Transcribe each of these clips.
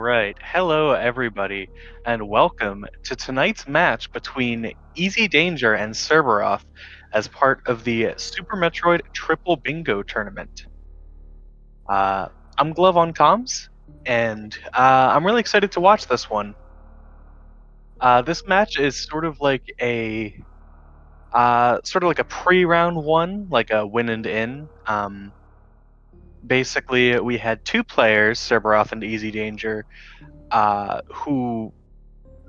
Right. Hello, everybody, and welcome to tonight's match between EasyDanger and Serberoth as part of the Super Metroid Triple Bingo Tournament. Uh, I'm Glove on comms, and I'm really excited to watch this one. This match is sort of like a pre-round one, like a win and in. Basically, we had two players, Serberoth and EasyDanger, who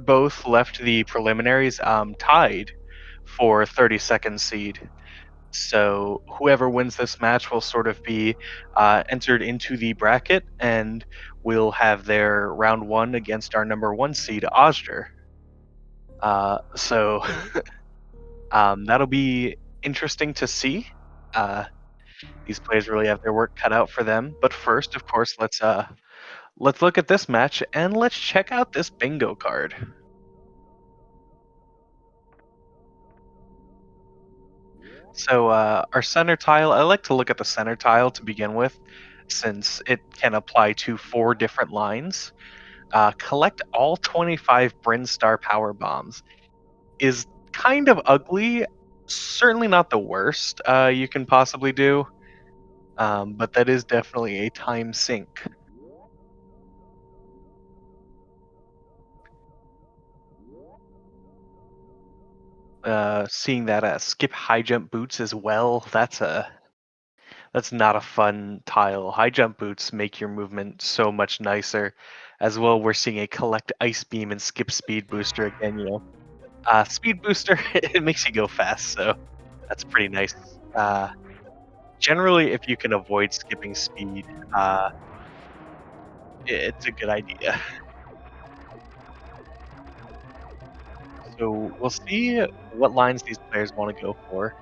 both left the preliminaries tied for 32nd seed. So whoever wins this match will sort of be entered into the bracket, and will have their round one against our number one seed, Osger. So that'll be interesting to see. Uh, these players really have their work cut out for them. But first, of course, let's look at this match and let's check out this bingo card. So our center tile, I like to look at the center tile to begin with, since it can apply to 4 different lines. Collect all 25 Brinstar power bombs is kind of ugly. Certainly not the worst you can possibly do, but that is definitely a time sink. Seeing that skip high jump boots as well, that's not a fun tile. High jump boots make your movement so much nicer. As well, we're seeing a collect ice beam and skip speed booster again. Speed booster, it makes you go fast, so that's pretty nice. Generally, if you can avoid skipping speed, it's a good idea. So we'll see what lines these players want to go for.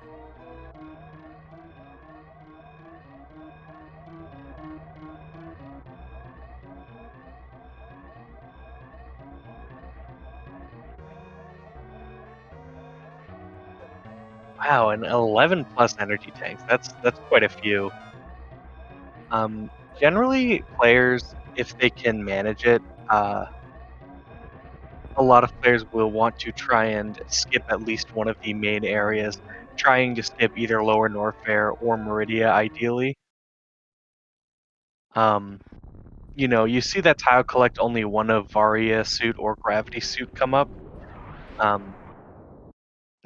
Wow, and 11 plus energy tanks. That's quite a few. Um, Generally, players, if they can manage it, a lot of players will want to try and skip at least one of the main areas, trying to skip either Lower Norfair or Meridia, ideally. Um, you see that tile collect only one of Varia suit or Gravity suit come up. Um,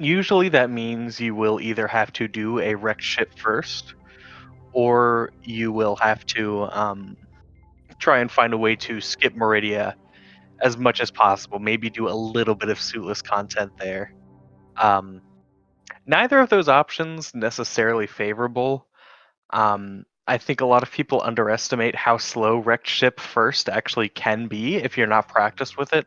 Usually that means you will either have to do a wrecked ship first, or you will have to try and find a way to skip Meridia as much as possible. Maybe do a little bit of suitless content there. Um, Neither of those options necessarily favorable. I think a lot of people underestimate how slow wrecked ship first actually can be if you're not practiced with it.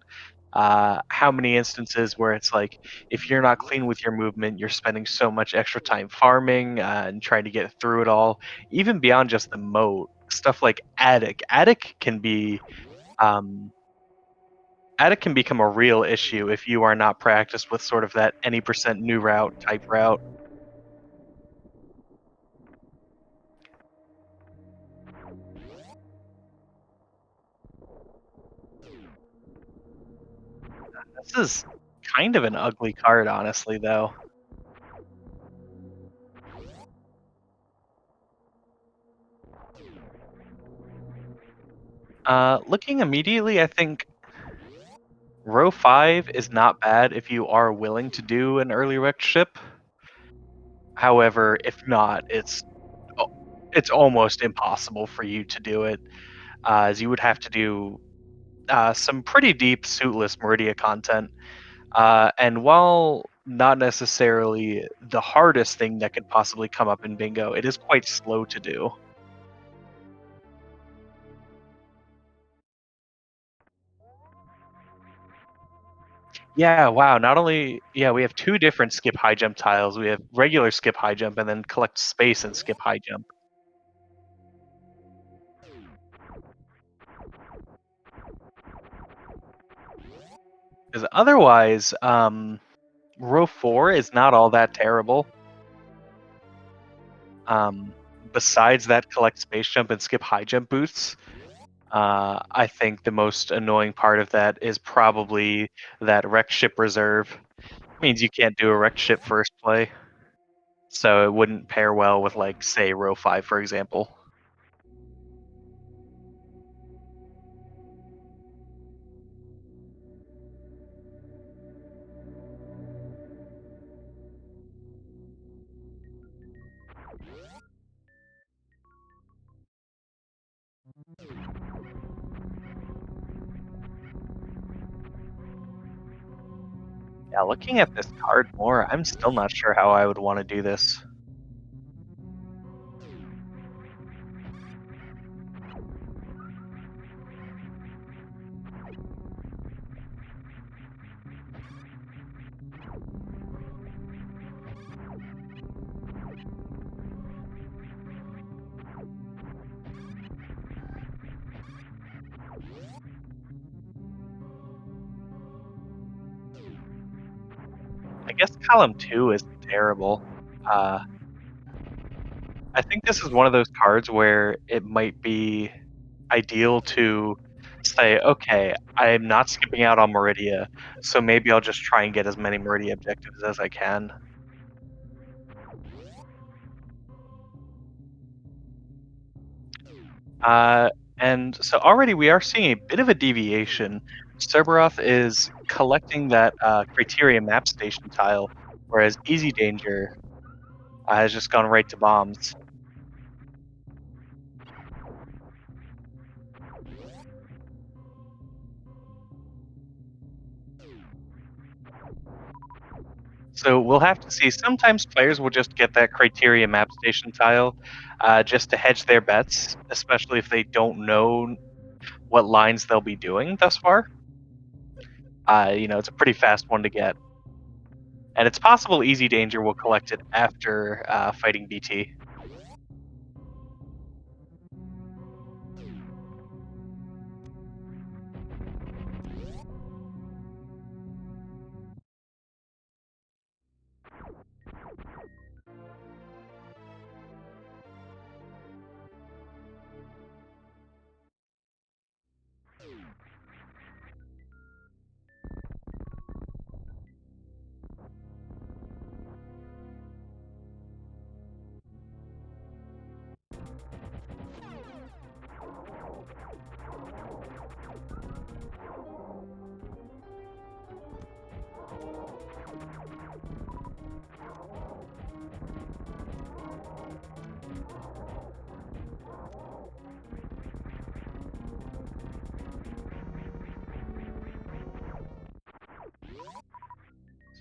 How many instances where it's like, if you're not clean with your movement, you're spending so much extra time farming and trying to get through it all, even beyond just the moat. Stuff like attic. Um, Attic can become a real issue if you are not practiced with sort of that any percent new route type route. This is kind of an ugly card, honestly, though. Looking immediately, I think row 5 is not bad if you are willing to do an early wrecked ship. However, if not, it's almost impossible for you to do it, as you would have to do some pretty deep suitless Meridia content. And while not necessarily the hardest thing that could possibly come up in bingo, it is quite slow to do. Yeah, wow. Not only, yeah, we have 2 different skip high jump tiles. We have regular skip high jump and then collect space and skip high jump. Because otherwise, row 4 is not all that terrible. Um, Besides that collect space jump and skip high jump boosts, I think the most annoying part of that is probably that wrecked ship reserve. Means you can't do a wrecked ship first play, so it wouldn't pair well with, like, say, row 5, for example. Yeah, looking at this card more, I'm still not sure how I would wanna do this. I guess column 2 isn't terrible. Uh, I think this is one of those cards where it might be ideal to say, "Okay, I'm not skipping out on Meridia, so maybe I'll just try and get as many Meridia objectives as I can." Uh, and so already we are seeing a bit of a deviation. Serberoth is collecting that criteria map station tile, whereas EasyDanger has just gone right to bombs. So we'll have to see. Sometimes players will just get that criteria map station tile just to hedge their bets, especially if they don't know what lines they'll be doing thus far. It's a pretty fast one to get. And it's possible Easy Danger will collect it after fighting BT.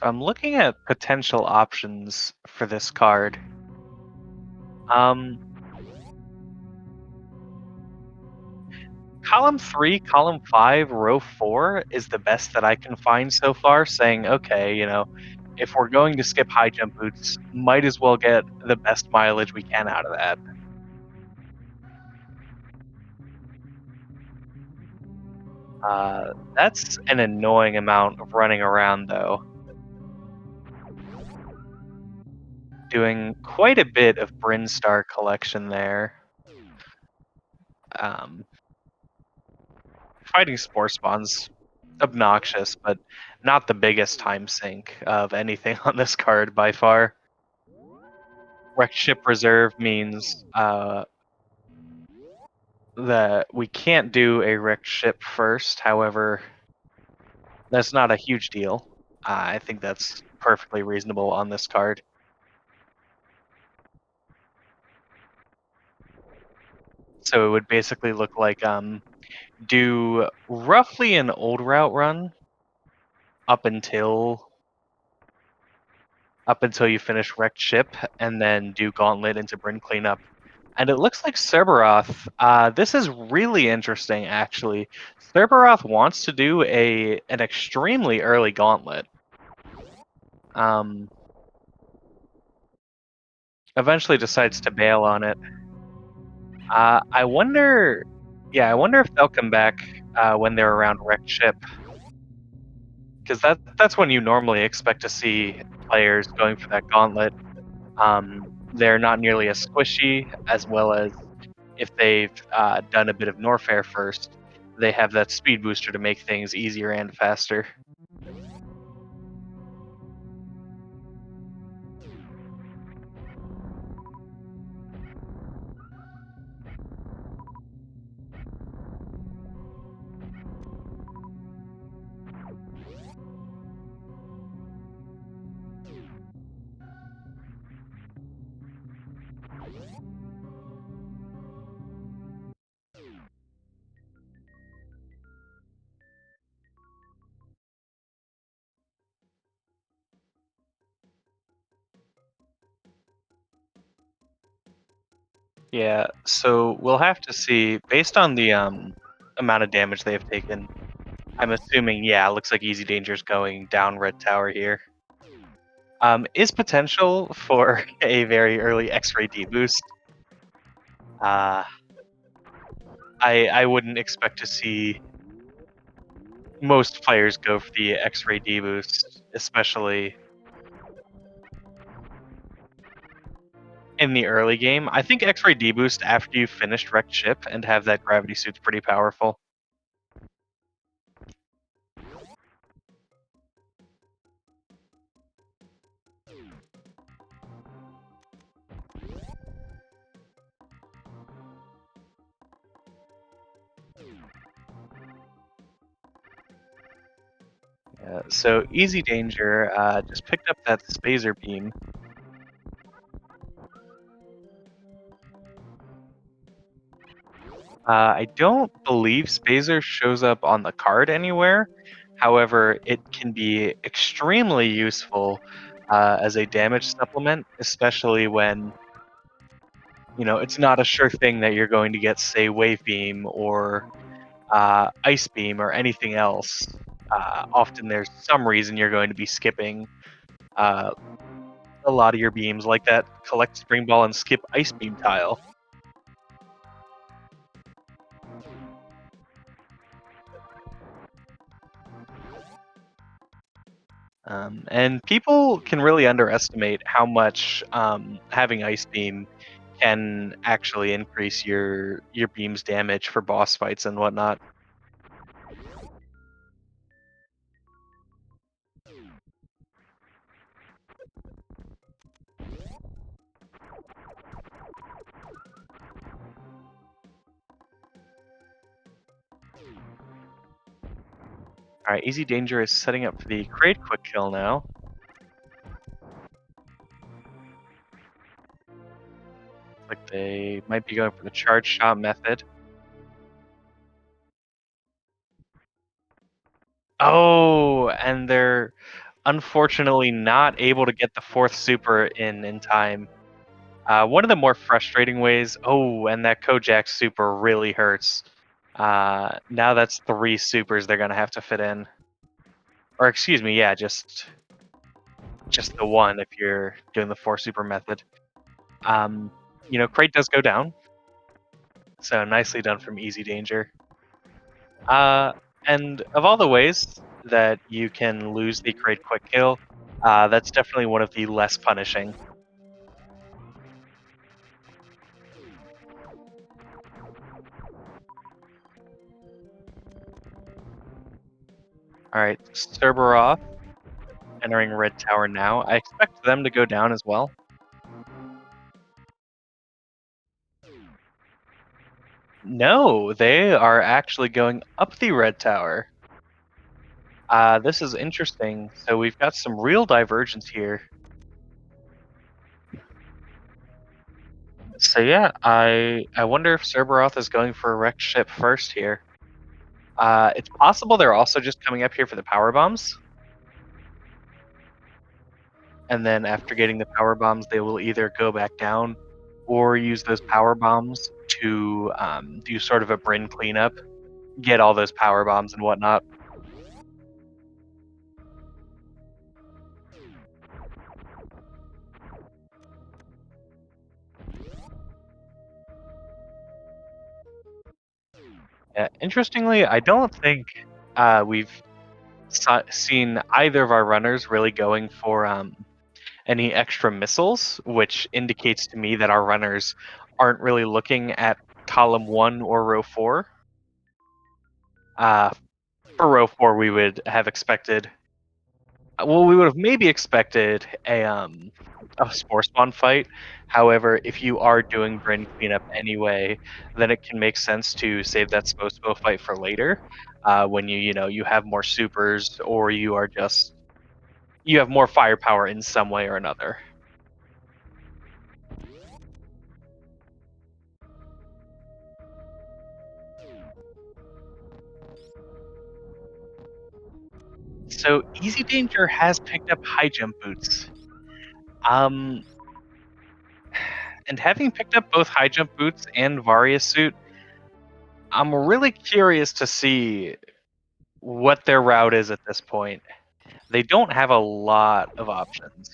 So I'm looking at potential options for this card. Um, Column 3, column 5, row 4 is the best that I can find so far, saying, okay, if we're going to skip high jump boots, might as well get the best mileage we can out of that. That's an annoying amount of running around, though. Doing quite a bit of Brinstar collection there. Um, Fighting Spore Spawn's obnoxious, but not the biggest time sink of anything on this card by far. Wrecked Ship Reserve means that we can't do a wrecked ship first. However, that's not a huge deal. I think that's perfectly reasonable on this card. So it would basically look like do roughly an old route run up until you finish wrecked ship, and then do gauntlet into Bryn cleanup. And it looks like Serberoth. This is really interesting, actually. Serberoth wants to do an extremely early gauntlet. Um, Eventually decides to bail on it. I wonder. Yeah, I wonder if they'll come back when they're around wrecked ship, because that's when you normally expect to see players going for that gauntlet. They're not nearly as squishy, as well as if they've done a bit of Norfair first, they have that speed booster to make things easier and faster. Yeah, so we'll have to see based on the amount of damage they have taken. I'm assuming, yeah, it looks like Easy Danger's going down Red Tower here. Is potential for a very early X-ray D boost. Uh, I wouldn't expect to see most players go for the X-ray D boost, especially in the early game. I think X-ray D boost after you've finished wrecked ship and have that gravity suit's pretty powerful. So Easy Danger just picked up that Spazer beam. I don't believe Spazer shows up on the card anywhere. However, it can be extremely useful as a damage supplement, especially when it's not a sure thing that you're going to get, say, Wave Beam or Ice Beam or anything else. Often there's some reason you're going to be skipping uh, a lot of your beams, like that collect Spring Ball and skip Ice Beam tile. And people can really underestimate how much having Ice Beam can actually increase your beam's damage for boss fights and whatnot. All right, Easy Danger is setting up for the Crate Quick Kill now. Like they might be going for the charge shot method. Oh, and they're unfortunately not able to get the fourth super in time. One of the more frustrating ways. Oh, and that Kojak super really hurts. Now that's 3 supers they're gonna have to fit in. Or excuse me, yeah, just the one if you're doing the 4 super method. Crate does go down. So nicely done from Easy Danger. Uh, and of all the ways that you can lose the crate quick kill, that's definitely one of the less punishing. All right, Serberoth entering Red Tower now. I expect them to go down as well. No, they are actually going up the Red Tower. This is interesting. So we've got some real divergence here. So yeah, I wonder if Cerberoth is going for a wrecked ship first here. It's possible they're also just coming up here for the power bombs. And then after getting the power bombs, they will either go back down or use those power bombs to do sort of a Bryn cleanup, get all those power bombs and whatnot. Yeah, interestingly, I don't think we've seen either of our runners really going for any extra missiles, which indicates to me that our runners aren't really looking at column 1 or row 4. Uh, for row 4, we would have expected. Well, we would have maybe expected a spore spawn fight. However, if you are doing brain cleanup anyway, then it can make sense to save that spo fight for later, when you have more supers, or you have more firepower in some way or another. So EasyDanger has picked up high jump boots. Um, and having picked up both high jump boots and Varia's suit, I'm really curious to see what their route is at this point. They don't have a lot of options.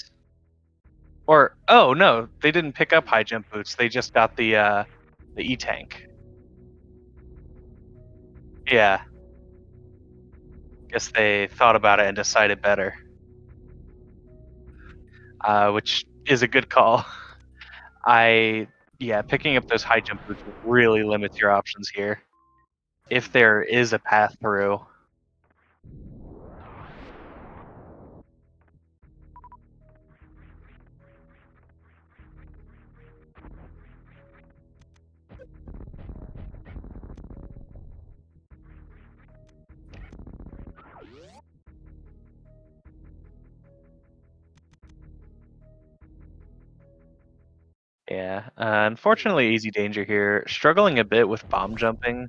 Or oh no, they didn't pick up high jump boots. They just got the E tank. Yeah, guess they thought about it and decided better, which is a good call. I Yeah, picking up those high jump boots really limits your options here if there is a path through. Yeah, unfortunately, Easy Danger here struggling a bit with bomb jumping.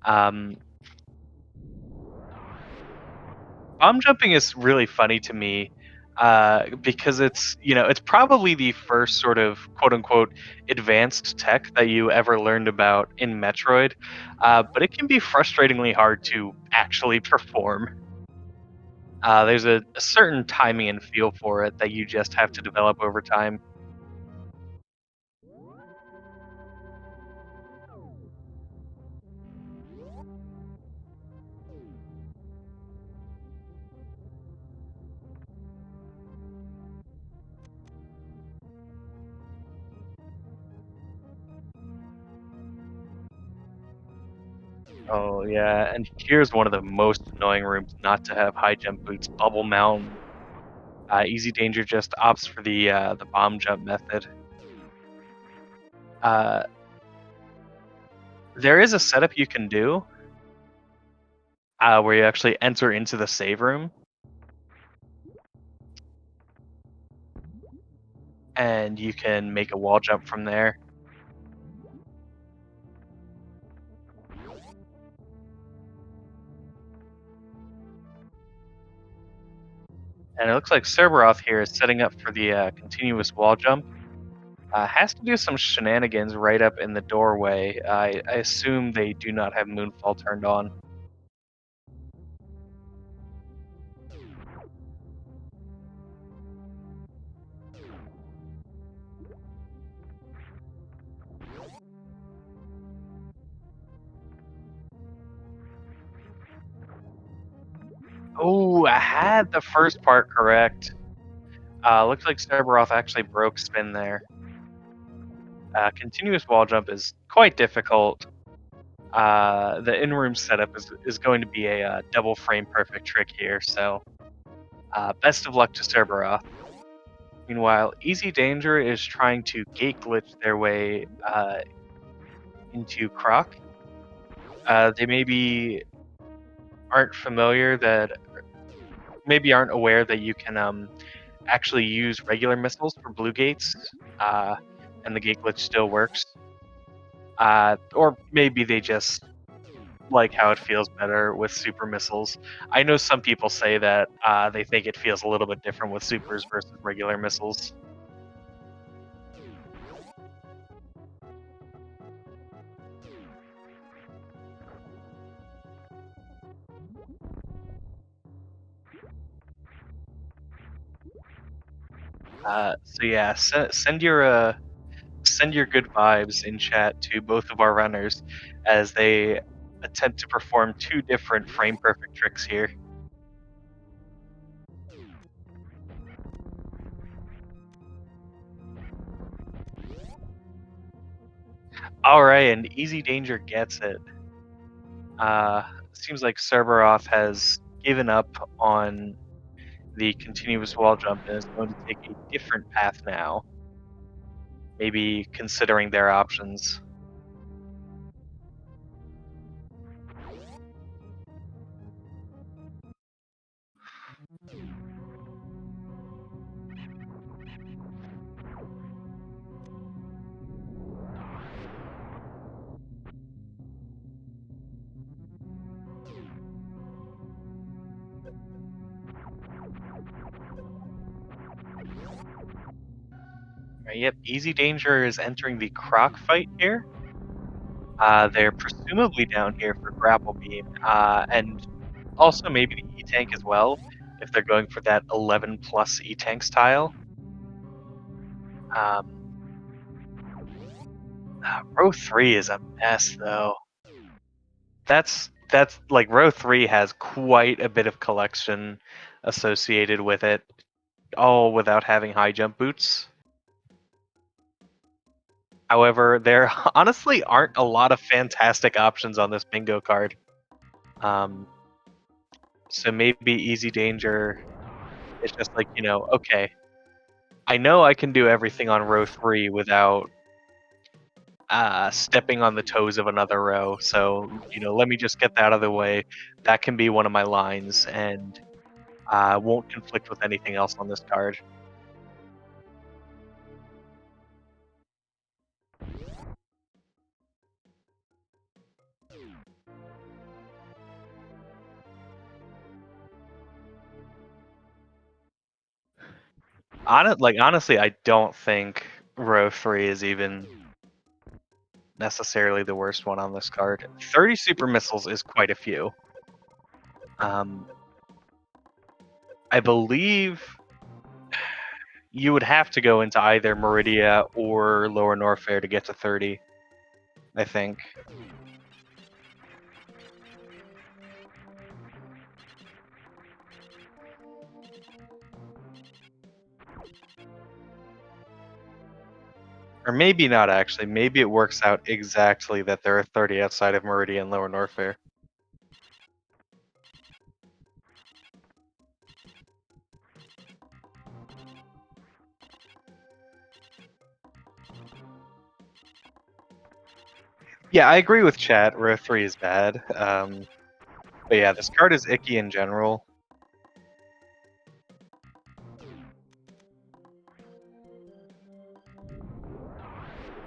Um, Bomb jumping is really funny to me, because it's probably the first sort of quote unquote advanced tech that you ever learned about in Metroid, but it can be frustratingly hard to actually perform. There's a certain timing and feel for it that you just have to develop over time. Oh yeah, and here's one of the most annoying rooms not to have high jump boots: Bubble Mountain. Easy Danger just opts for the bomb jump method. Uh, there is a setup you can do, where you actually enter into the save room, and you can make a wall jump from there. And it looks like serberoth here is setting up for the continuous wall jump. Has to do some shenanigans right up in the doorway. I assume they do not have Moonfall turned on. Oh, I had the first part correct. Looks like serberoth actually broke spin there. Continuous wall jump is quite difficult. The in-room setup is going to be a double frame perfect trick here, so best of luck to serberoth. Meanwhile, Easy Danger is trying to gate glitch their way into Croc. They aren't familiar that maybe aren't aware that you can actually use regular missiles for blue gates, uh, and the gate glitch still works. Or maybe they just like how it feels better with super missiles. I know some people say that they think it feels a little bit different with supers versus regular missiles. So yeah, send your good vibes in chat to both of our runners as they attempt to perform two different frame perfect tricks here. Alright, and EasyDanger gets it. Uh, Seems like Serberoth has given up on the continuous wall jump and is going to take a different path now. Maybe considering their options. Yep, EasyDanger is entering the croc fight here. They're presumably down here for grapple beam, and also maybe the E-tank as well, if they're going for that 11 plus E-tank style. Um, row 3 is a mess though. That's like row 3 has quite a bit of collection associated with it, all without having high jump boots. However, there honestly aren't a lot of fantastic options on this bingo card. Um, so maybe EasyDanger is just like, okay, I know I can do everything on row 3 without stepping on the toes of another row. So, let me just get that out of the way. That can be one of my lines and won't conflict with anything else on this card. Honestly, I don't think row 3 is even necessarily the worst one on this card. 30 super missiles is quite a few. Um, I believe you would have to go into either Meridia or Lower Norfair to get to 30, I think. Or maybe not, actually. Maybe it works out exactly that there are 30 outside of Meridia and Lower Norfair. Yeah, I agree with chat. Row 3 is bad. But yeah, this card is icky in general.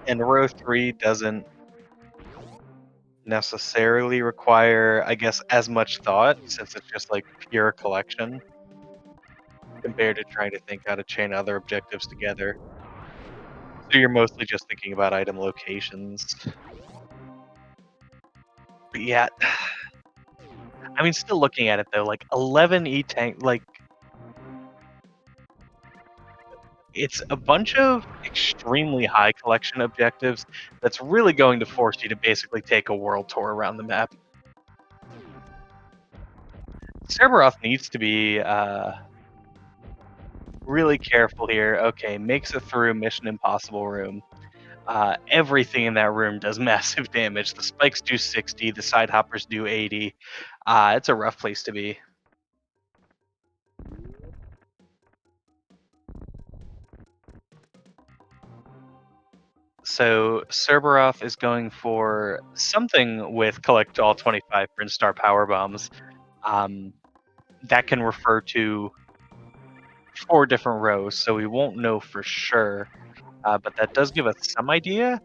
And row 3 doesn't necessarily require, I guess, as much thought, since it's just like pure collection, compared to trying to think how to chain other objectives together. So you're mostly just thinking about item locations. But yeah, I mean, still looking at it though, like 11 E-tank, like it's a bunch of extremely high collection objectives that's really going to force you to basically take a world tour around the map. Serberoth needs to be really careful here. Okay, makes it through Mission Impossible room. Everything in that room does massive damage. The spikes do 60, the side hoppers do 80. It's a rough place to be. So Cerberoth is going for something with collect all 25 Prince Star power bombs. That can refer to 4 different rows, so we won't know for sure. But that does give us some idea.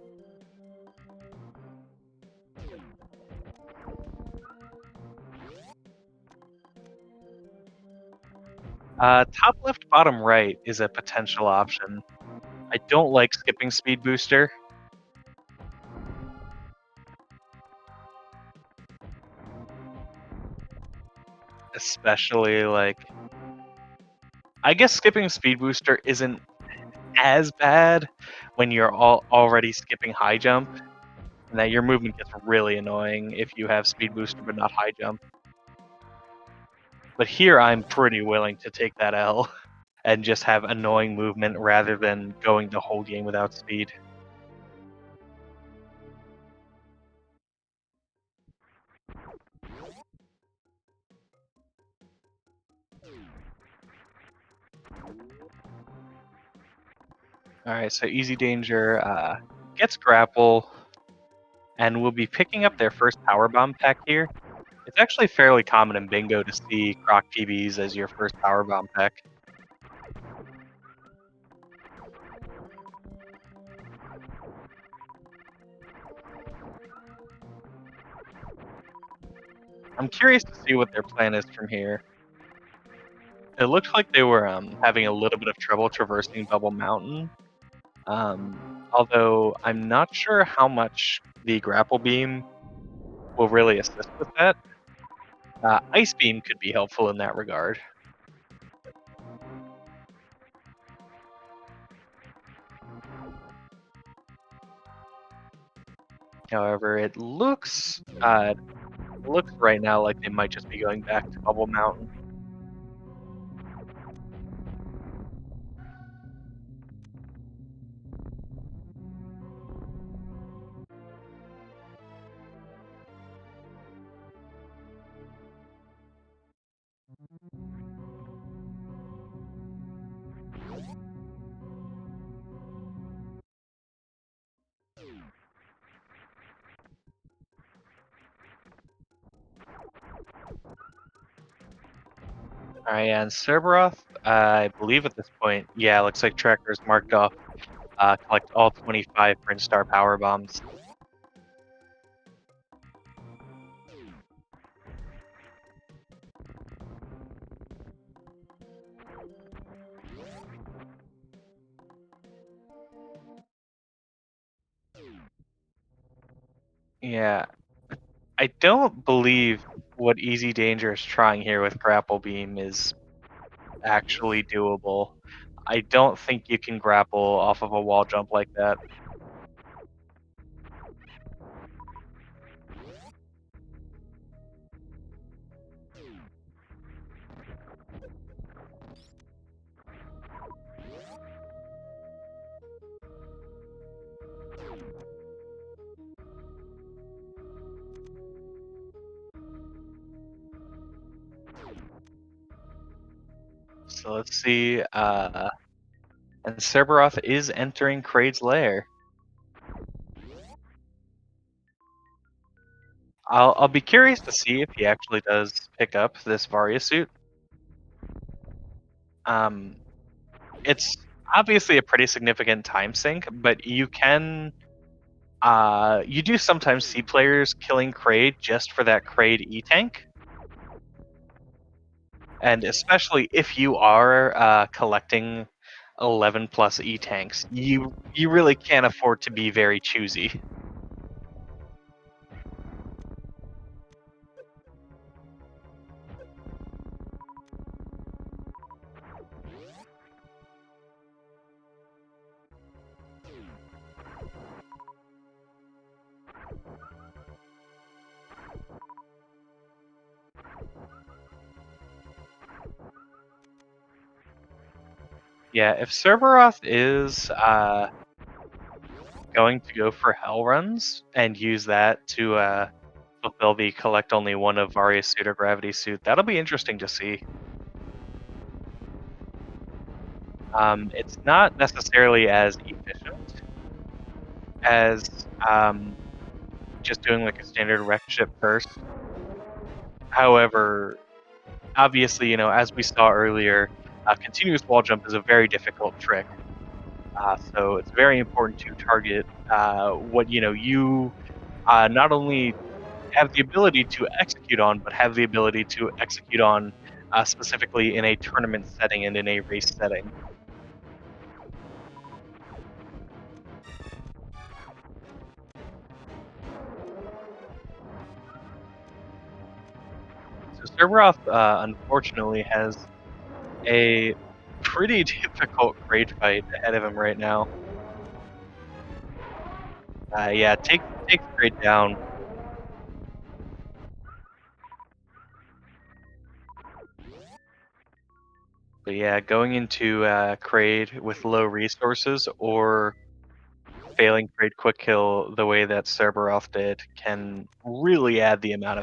Top left, bottom right is a potential option. I don't like skipping Speed Booster. Especially, like, I guess skipping Speed Booster isn't as bad when you're already skipping high jump, and that your movement gets really annoying if you have Speed Booster but not high jump. But here I'm pretty willing to take that L and just have annoying movement rather than going the whole game without speed. Alright, so EasyDanger gets grapple and will be picking up their first power bomb pack here. It's actually fairly common in bingo to see Croc TVs as your first power bomb pack. I'm curious to see what their plan is from here. It looked like they were having a little bit of trouble traversing Bubble Mountain. Although I'm not sure how much the grapple beam will really assist with that. Ice beam could be helpful in that regard. However, it looks right now like they might just be going back to Bubble Mountain. Alright, and Cerberoth, I believe at this point, yeah, looks like tracker's marked off. Collect all 25 Prince Star power bombs. Yeah, I don't believe what Easy Danger is trying here with Grapple Beam is actually doable. I don't think you can grapple off of a wall jump like that. So let's see. And Cerberoth is entering Kraid's lair. I'll be curious to see if he actually does pick up this Varia suit. Um, it's obviously a pretty significant time sink, but you do sometimes see players killing Kraid just for that Kraid E tank, and especially if you are collecting 11 plus E tanks, you really can't afford to be very choosy. Yeah, if Cerberoth is going to go for Hell runs and use that to fulfill the collect only one of Varia's suit or Gravity suit, that'll be interesting to see. It's not necessarily as efficient as just doing like a standard wreck ship first. However, obviously, as we saw earlier, continuous wall jump is a very difficult trick. So it's very important to target what you not only have the ability to execute on, but have the ability to execute on specifically in a tournament setting and in a race setting. So Serveroth, unfortunately, has a pretty difficult grade fight ahead of him right now. Yeah, take the grade down. But yeah, going into Kraid with low resources or failing Kraid quick kill the way that Cerberoth did can really add to the amount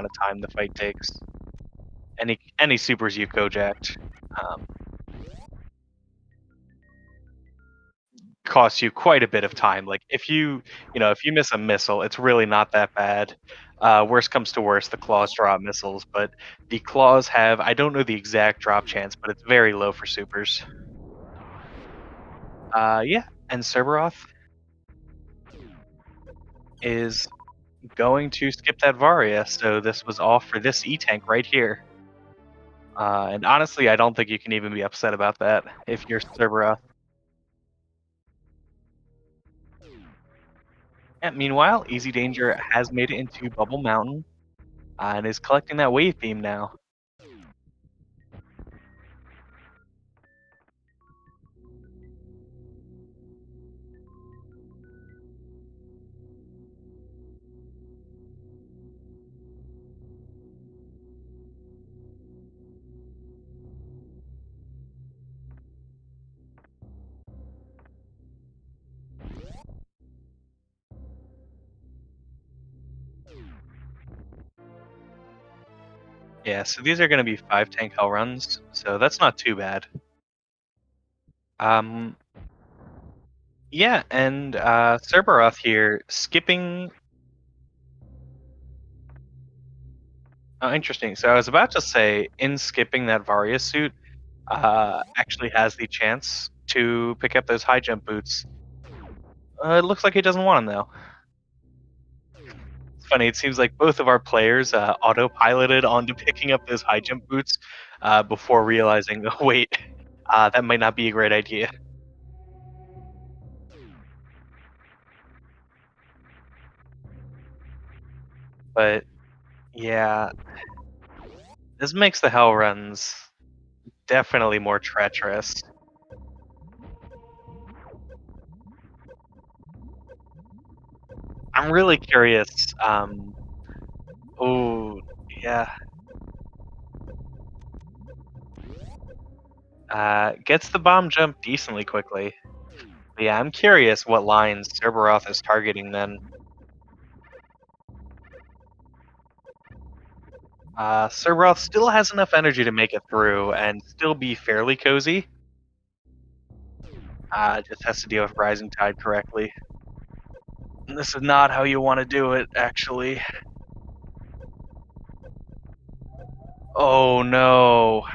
of time the fight takes. Any supers you co-jacked costs you quite a bit of time. Like if you miss a missile, it's really not that bad. Worst comes to worst, the claws drop missiles, but the claws have I don't know the exact drop chance, but it's very low for supers. Yeah, and Serberoth is going to skip that Varia, so this was all for this E tank right here. And honestly, I don't think you can even be upset about that if you're Serberoth. Yeah, meanwhile, EasyDanger has made it into Bubble Mountain and is collecting that wave beam now. Yeah, so these are going to be 5 tank hell runs, so that's not too bad. Um, yeah, and Cerberoth here skipping. Oh, interesting. So I was about to say, in skipping that Varia suit, actually has the chance to pick up those high jump boots. It looks like he doesn't want them though. It's funny. It seems like both of our players autopiloted onto picking up those high jump boots before realizing, oh, wait, that might not be a great idea. But yeah, this makes the hell runs definitely more treacherous. I'm really curious. Oh, yeah. Gets the bomb jump decently quickly. But yeah, I'm curious what lines Cerberoth is targeting then. Cerberoth still has enough energy to make it through and still be fairly cozy. Just has to deal with Rising Tide correctly. And this is not how you want to do it, actually. Oh no.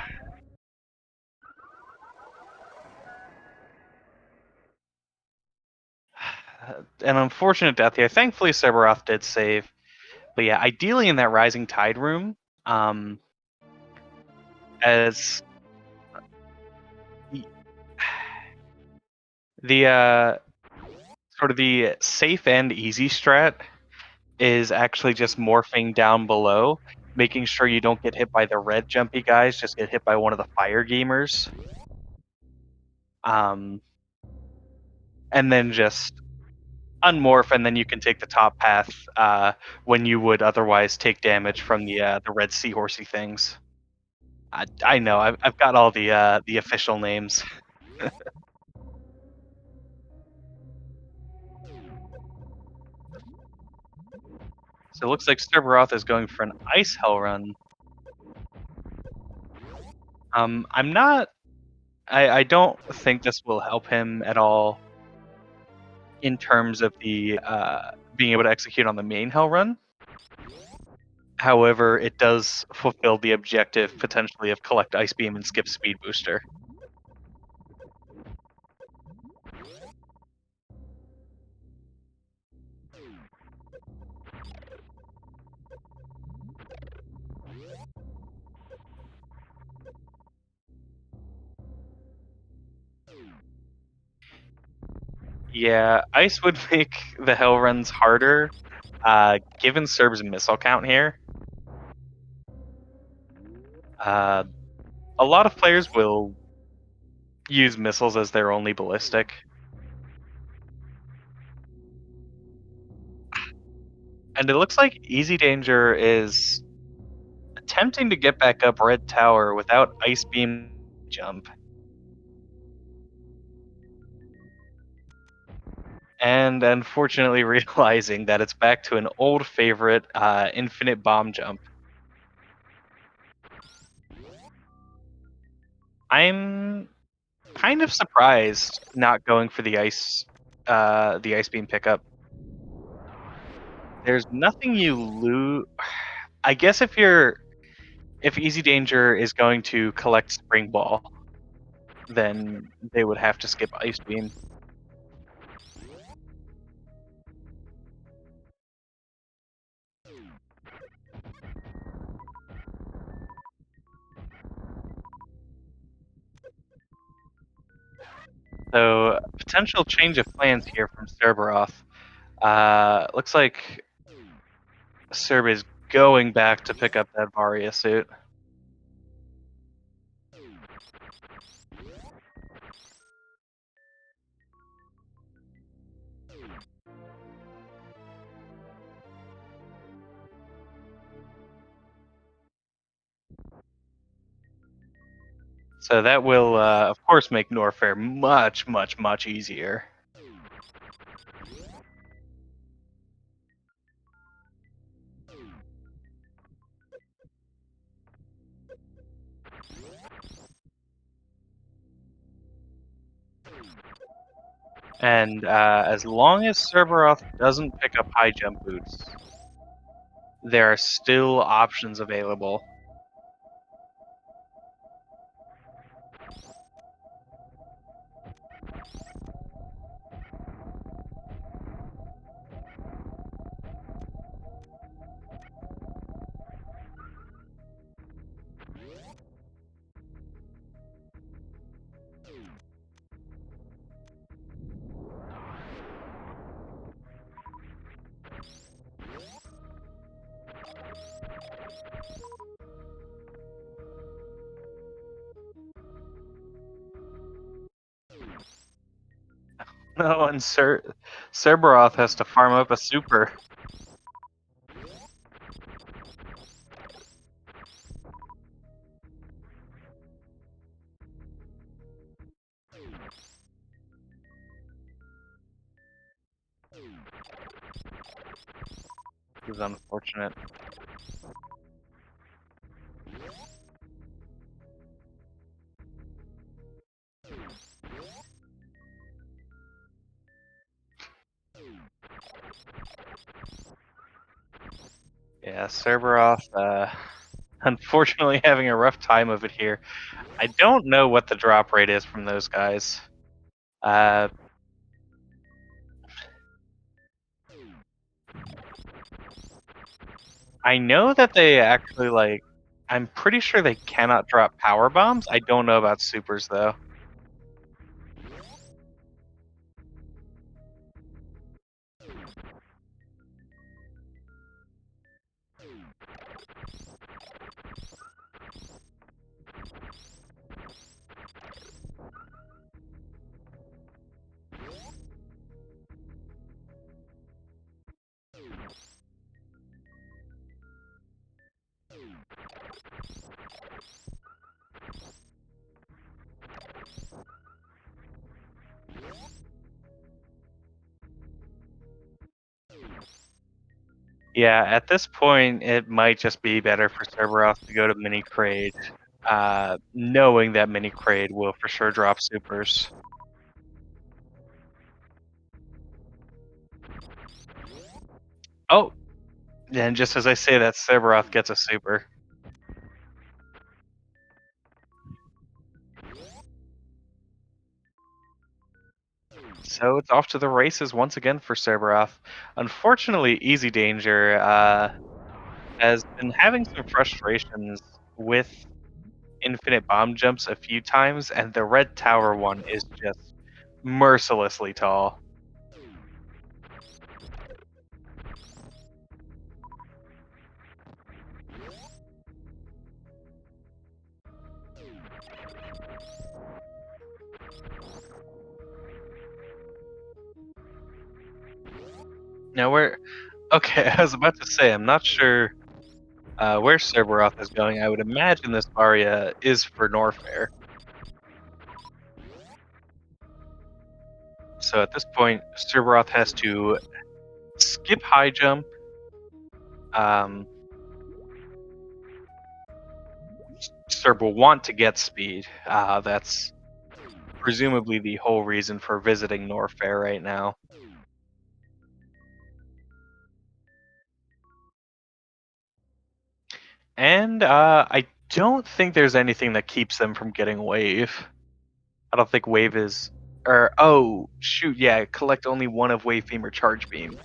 An unfortunate death here. Thankfully, Cerberoth did save. But yeah, ideally in that Rising Tide room, um, as the sort of the safe and easy strat is actually just morphing down below, making sure you don't get hit by the red jumpy guys, just get hit by one of the fire gamers. Um, and then just unmorph, and then you can take the top path when you would otherwise take damage from the red seahorsey things. I know I've got all the official names. So it looks like Cerberoth is going for an ice hell run. I'm not. I don't think this will help him at all in terms of the being able to execute on the main hell run. However, it does fulfill the objective potentially of collect ice beam and skip speed booster. Yeah, ice would make the hell runs harder, given Serb's missile count here. Uh, a lot of players will use missiles as their only ballistic. And it looks like EasyDanger is attempting to get back up Red Tower without Ice Beam jump. And unfortunately realizing that it's back to an old favorite, Infinite Bomb Jump. I'm kind of surprised not going for the ice beam pickup. There's nothing you lose. I guess if Easy Danger is going to collect Spring Ball, then they would have to skip Ice Beam. So potential change of plans here from Serberoth. Looks like Serb is going back to pick up that Varia suit. So that will, of course, make Norfair much, much, much easier. And as long as Cerberoth doesn't pick up high jump boots, there are still options available. No, and Cerberoth has to farm up a super. This is unfortunate. Yeah, Cerberoth, unfortunately having a rough time of it here. I don't know what the drop rate is from those guys. Uh, I know that they actually, like, I'm pretty sure they cannot drop power bombs. I don't know about supers, though. Yeah, at this point, it might just be better for Cerberoth to go to Mini Crade, knowing that Mini Crade will for sure drop supers. Oh, and just as I say that, Cerberoth gets a super. So it's off to the races once again for Cerberoth. Unfortunately, Easy Danger has been having some frustrations with infinite bomb jumps a few times, and the red tower one is just mercilessly tall. Now we're okay. I was about to say I'm not sure where Cerberoth is going. I would imagine this Varia is for Norfair. So at this point, Cerberoth has to skip high jump, um, Serb will want to get speed. That's presumably the whole reason for visiting Norfair right now. And I don't think there's anything that keeps them from getting wave. I don't think wave is. Or oh shoot, yeah, collect only one of wave beam or charge beam.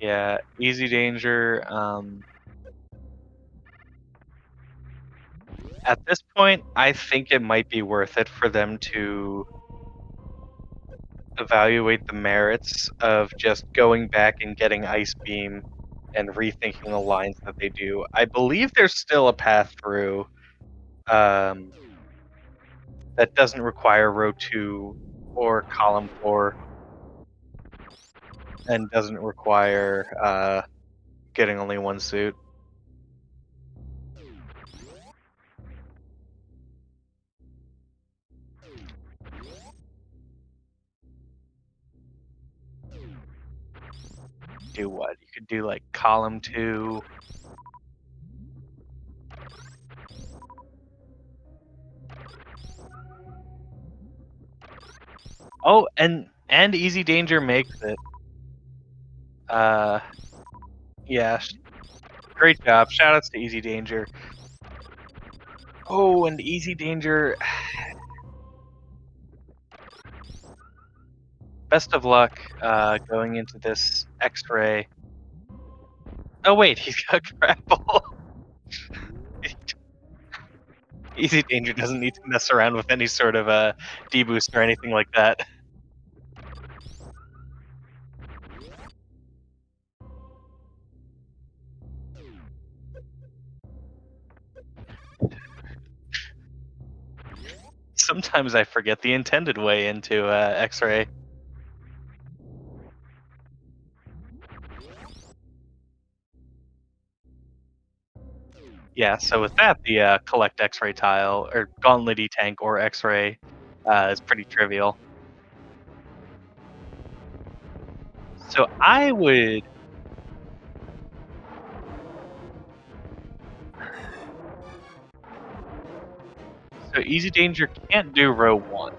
Yeah, EasyDanger. At this point, I think it might be worth it for them to evaluate the merits of just going back and getting Ice Beam and rethinking the lines that they do. I believe there's still a path through um, that doesn't require row 2 or column 4 and doesn't require getting only one suit. Do what? You could do like column 2. Oh, and EasyDanger makes it. Uh, yeah, great job. Shoutouts to EasyDanger. Oh, and EasyDanger. Best of luck going into this X-ray. Oh wait, he's got grapple. EasyDanger doesn't need to mess around with any sort of deboost or anything like that. Sometimes I forget the intended way into X-ray. Yeah, so with that, the collect X-ray tile or Gauntlet tank or X-ray is pretty trivial. So I would. So EasyDanger can't do row 1.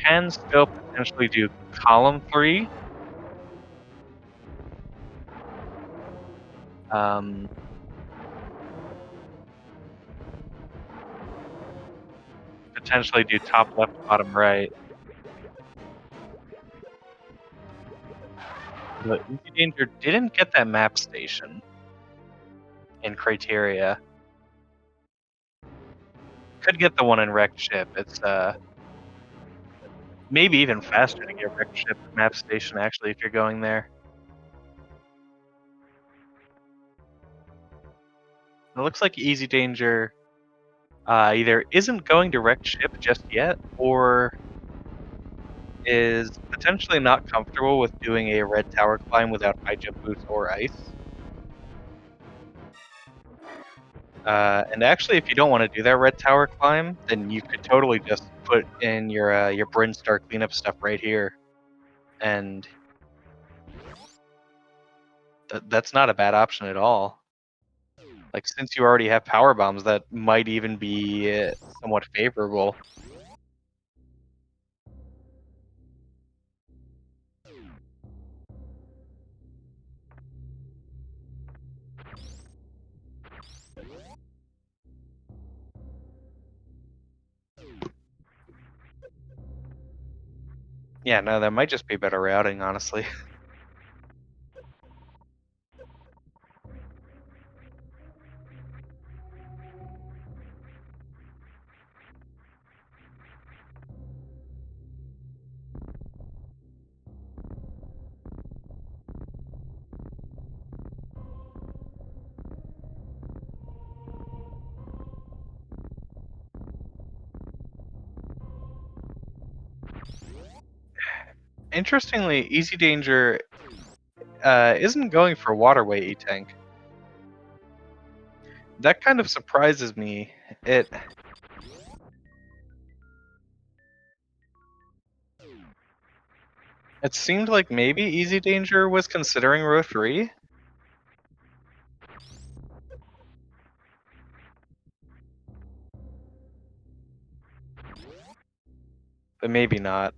Can still potentially do column 3. Um, Potentially do top left, bottom right. But EasyDanger didn't get that map station in criteria. Could get the one in wrecked ship. It's maybe even faster to get wrecked ship map station actually if you're going there. It looks like EasyDanger either isn't going to wrecked ship just yet, or is potentially not comfortable with doing a red tower climb without high jump boost or ice. And actually, if you don't want to do that red tower climb, then you could totally just put in your Brinstar cleanup stuff right here, and that's not a bad option at all. Like since you already have power bombs, that might even be somewhat favorable. Yeah, no, that might just be better routing, honestly. Interestingly, EasyDanger isn't going for waterway E-Tank. That kind of surprises me. It it seemed like maybe EasyDanger was considering row 3, but maybe not.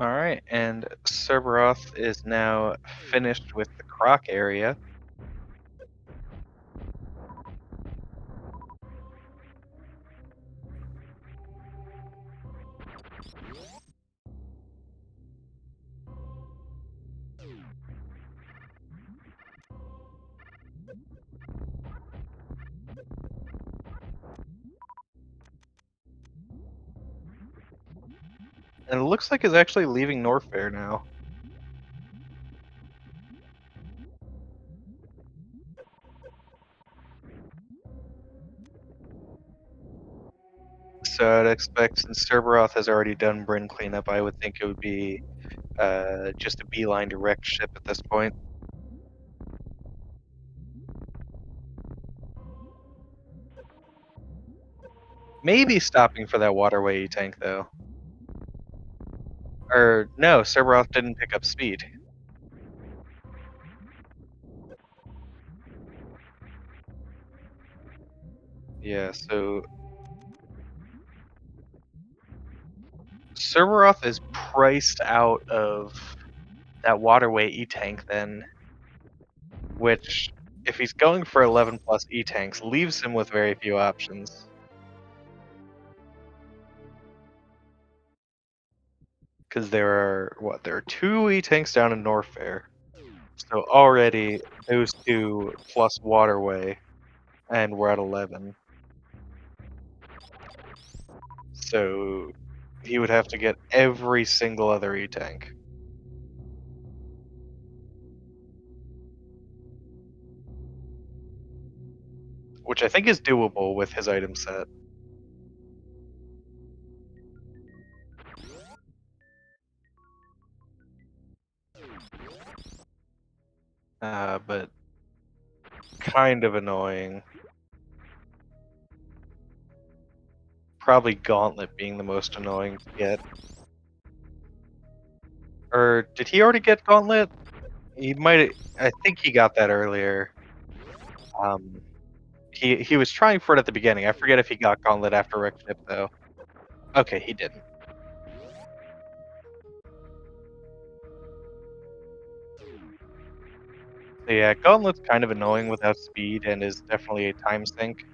Alright, and Serberoth is now finished with the Croc area. And it looks like it's actually leaving Norfair now. So I'd expect, since Cerberoth has already done Bryn cleanup, I would think it would be just a beeline direct ship at this point. Maybe stopping for that waterway tank though. Or no, Cerberoth didn't pick up speed. Yeah, so Cerberoth is priced out of that waterway E-tank then, which, if he's going for 11 plus E-tanks, leaves him with very few options. Because there are 2 E-tanks down in Norfair. So already those 2 plus waterway, and we're at 11. So he would have to get every single other E-tank. Which I think is doable with his item set. But kind of annoying. Probably Gauntlet being the most annoying to get. Or did he already get Gauntlet? He might. I think he got that earlier. Um, he was trying for it at the beginning. I forget if he got Gauntlet after Rick Ship though. Okay, he didn't. So yeah, Gauntlet's kind of annoying without speed and is definitely a time sink.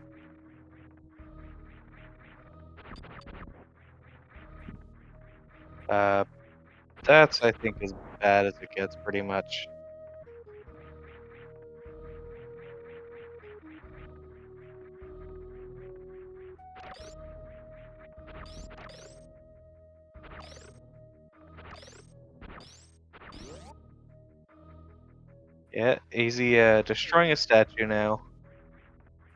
Uh, that's, I think, as bad as it gets, pretty much. Yeah, Easy destroying a statue now.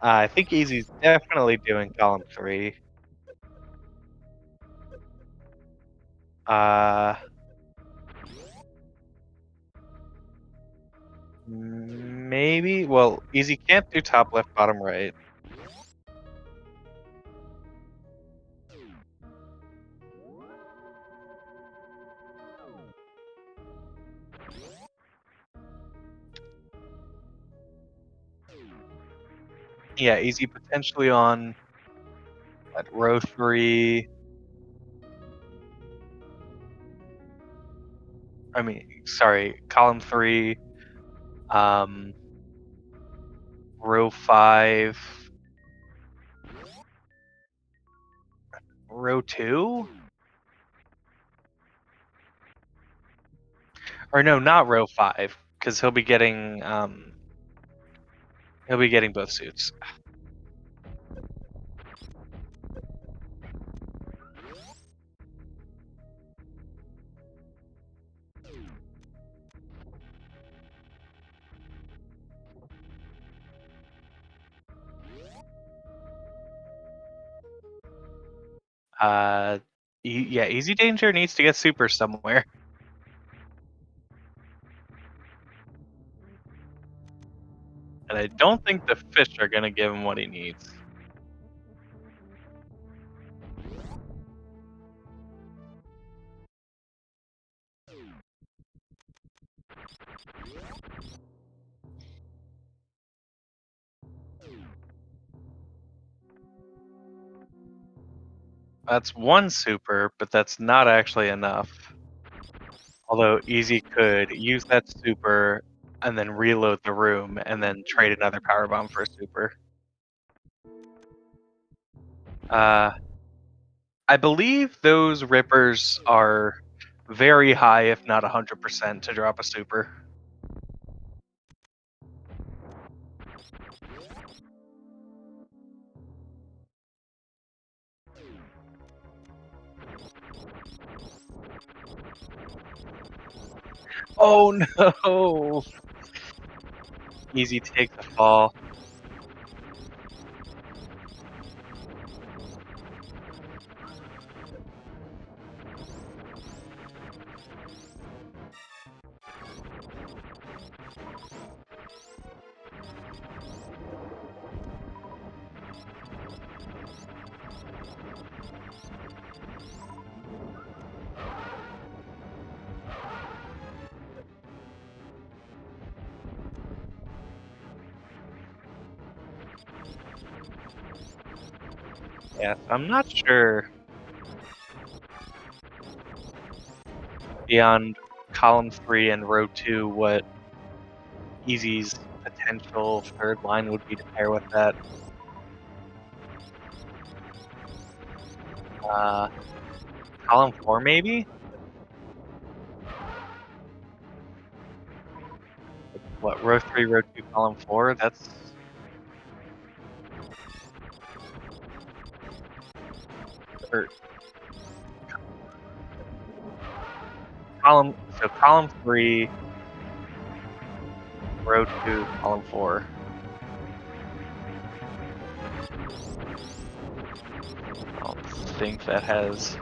I think Easy's definitely doing column 3. Uh, maybe. Well, Easy can't do top left, bottom right. Yeah, Easy potentially on at row 3. I mean, sorry, column 3. Um, row 5. Row 2? Or no, not row 5, because he'll be getting both suits. Uh, yeah, EasyDanger needs to get super somewhere. And I don't think the fish are gonna give him what he needs. That's one super, but that's not actually enough. Although Easy could use that super and then reload the room and then trade another power bomb for a super. Uh, I believe those rippers are very high, if not 100%, to drop a super. Oh no! Easy takes the fall. Yeah, I'm not sure beyond column 3 and row 2 what Easy's potential third line would be to pair with that. Uh, column 4 maybe? What, row 3, row 2, column 4? That's or column 3, row 2, column 4. I don't think that has.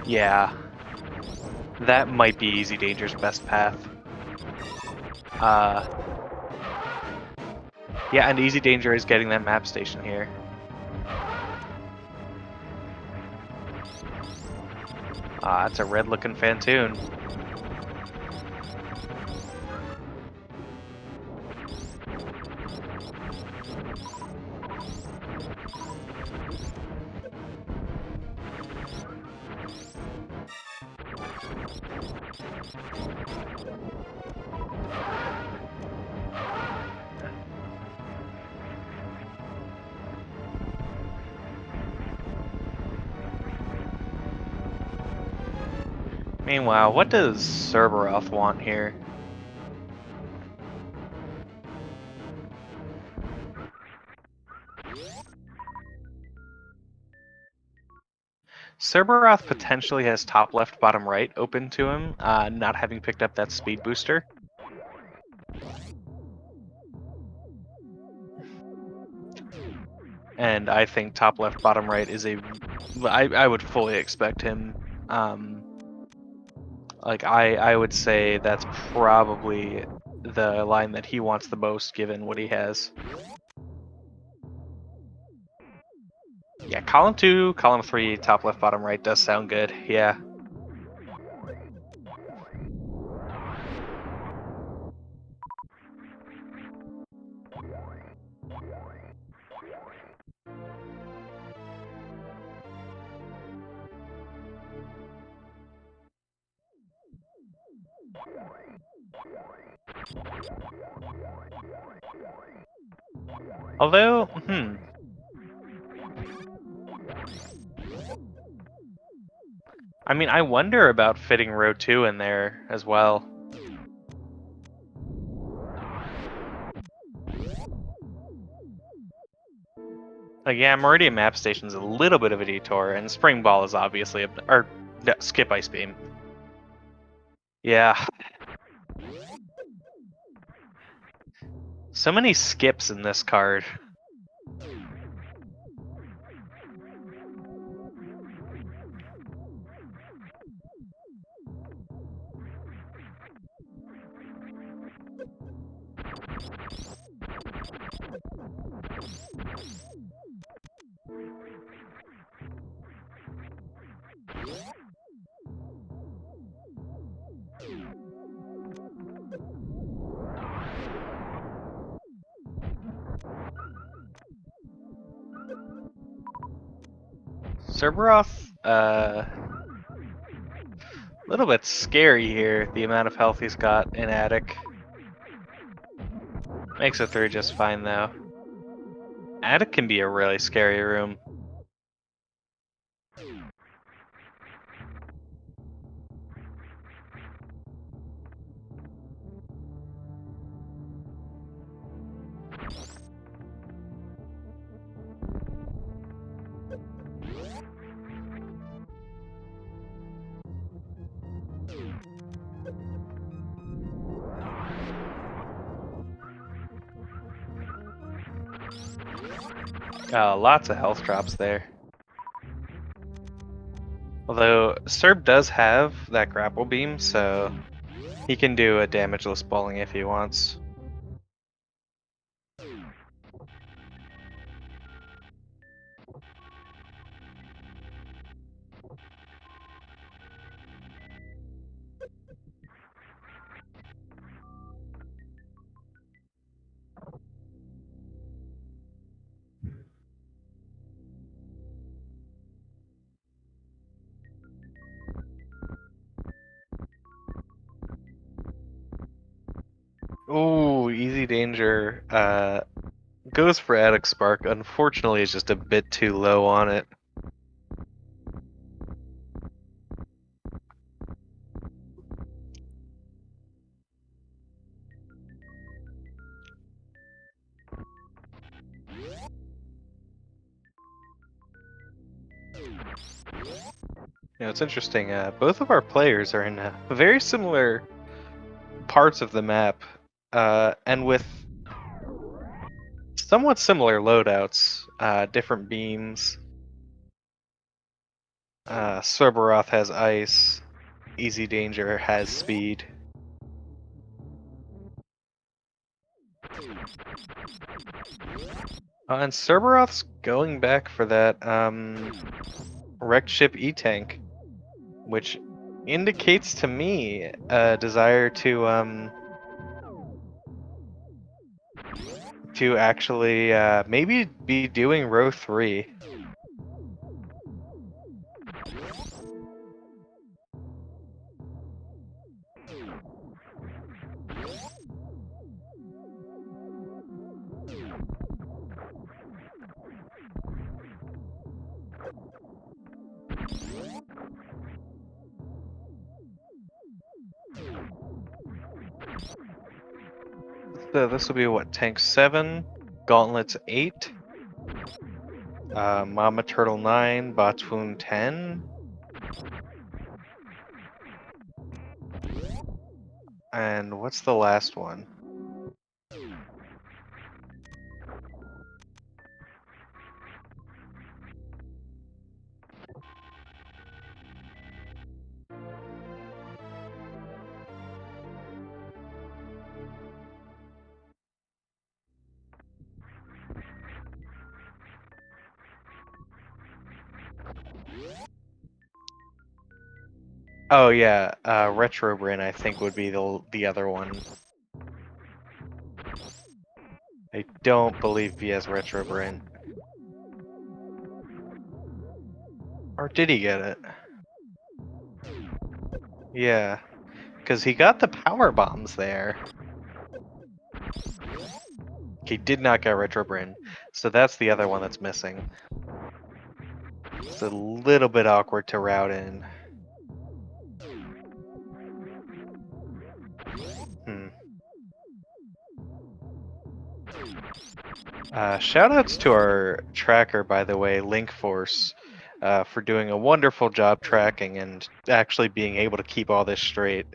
Yeah, that might be Easy Danger's best path. Uh, yeah, and Easy Danger is getting that map station here. It's a red looking Fantoon. Meanwhile, what does Serberoth want here? Serberoth potentially has top left, bottom right open to him, not having picked up that speed booster. And I think top left, bottom right is I would fully expect him. I would say that's probably the line that he wants the most given what he has. Yeah, column 2, column 3, top left, bottom right does sound good. Yeah. Although, I mean, I wonder about fitting row 2 in there as well. Like, yeah, Meridian Map Station's a little bit of a detour, and Spring Ball is obviously or no, Skip Ice Beam. Yeah. So many skips in this card. Serberoth, a little bit scary here, the amount of health he's got in Attic. Makes it through just fine, though. Attic can be a really scary room. Lots of health drops there. Although, Serb does have that grapple beam, so he can do a damageless bowling if he wants. Ooh, EasyDanger goes for Attic Spark. Unfortunately, it's just a bit too low on it. You know, it's interesting. Both of our players are in very similar parts of the map, and with somewhat similar loadouts, different beams. Serberoth has ice. EasyDanger has speed. And Serberoth's going back for that wrecked ship E-tank, which indicates to me a desire to actually maybe be doing row 3. So this will be what, tank 7, gauntlets 8, Mama Turtle 9, Botswoon 10, and what's the last one? Oh yeah, Retro Brin I think would be the other one. I don't believe he has Retro Brin. Or did he get it? Yeah, because he got the power bombs there. He did not get Retro Brin, so that's the other one that's missing. It's a little bit awkward to route in. Shoutouts to our tracker, by the way, Linkforce, for doing a wonderful job tracking and actually being able to keep all this straight.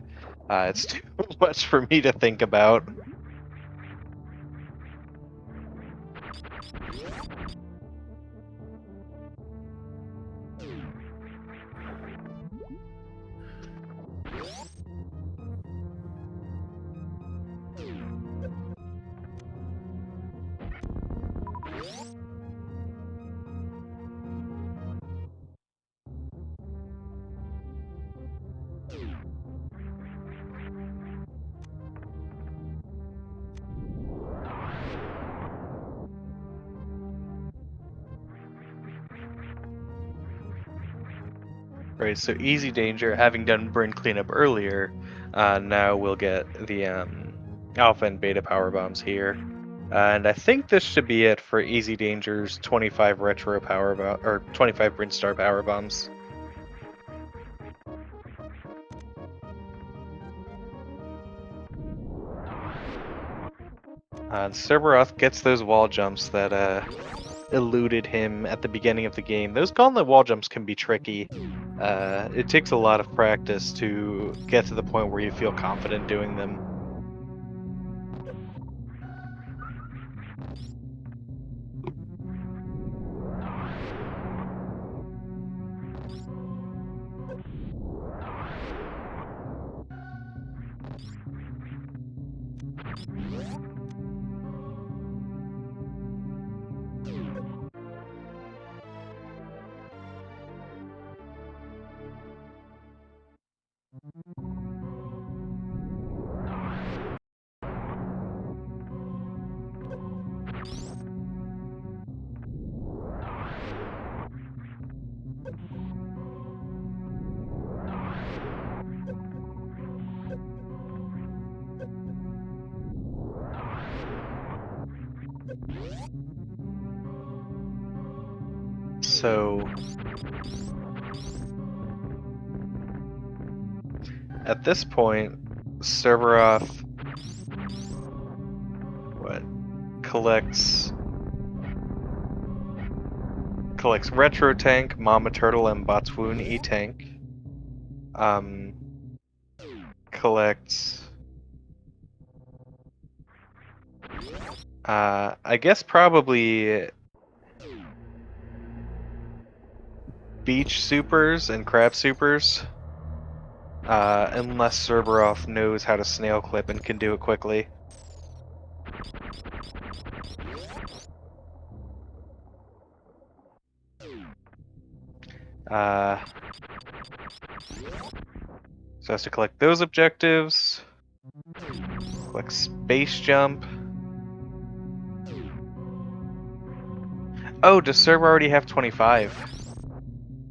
It's too much for me to think about. Right, so EasyDanger, having done burn cleanup earlier, now we'll get the alpha and beta power bombs here. And I think this should be it for EasyDanger's 25 retro power or 25 Brinstar power bombs. And serberoth gets those wall jumps that eluded him at the beginning of the game. Those gauntlet wall jumps can be tricky. It takes a lot of practice to get to the point where you feel confident doing them. So at this point, serberoth collects retro tank, mama turtle, and Botswoon e-tank. Collects I guess probably beach supers and crab supers. Unless serberoth knows how to snail clip and can do it quickly. So has to collect those objectives. Collect space jump. Oh, does server already have 25?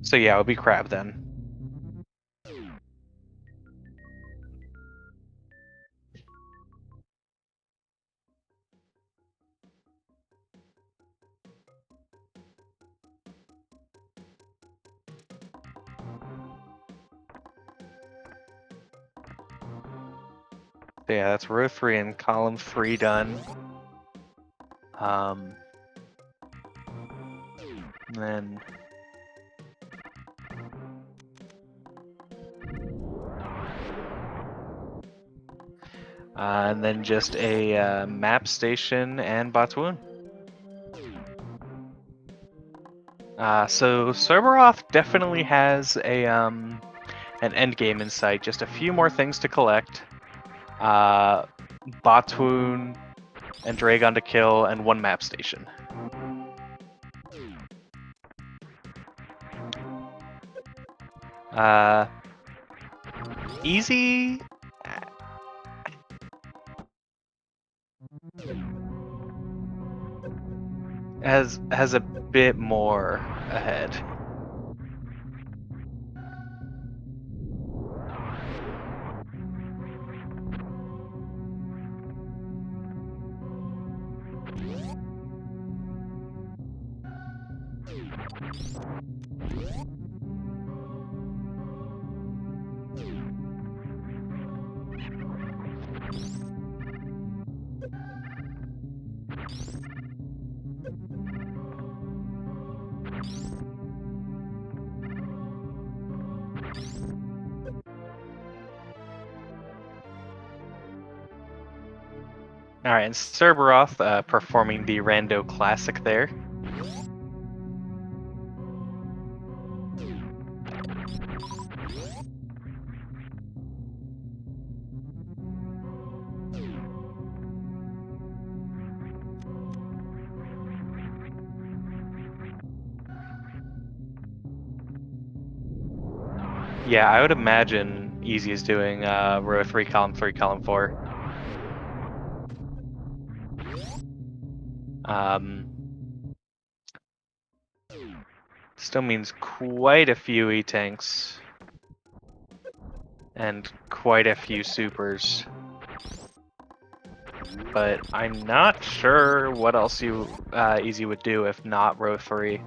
So yeah, it'll be crab then. So yeah, that's row 3 and column 3 done. Then and then just a map station and Botswoon. So serberoth definitely has a an end game in sight. Just a few more things to collect. Botswoon and Dragon to kill, and 1 map station. Easy has a bit more ahead. All right, and Serberoth performing the Rando Classic there. Yeah, I would imagine Easy is doing row 3, column 3, column 4. Still means quite a few E-tanks. And quite a few supers. But I'm not sure what else Easy would do if not row 3.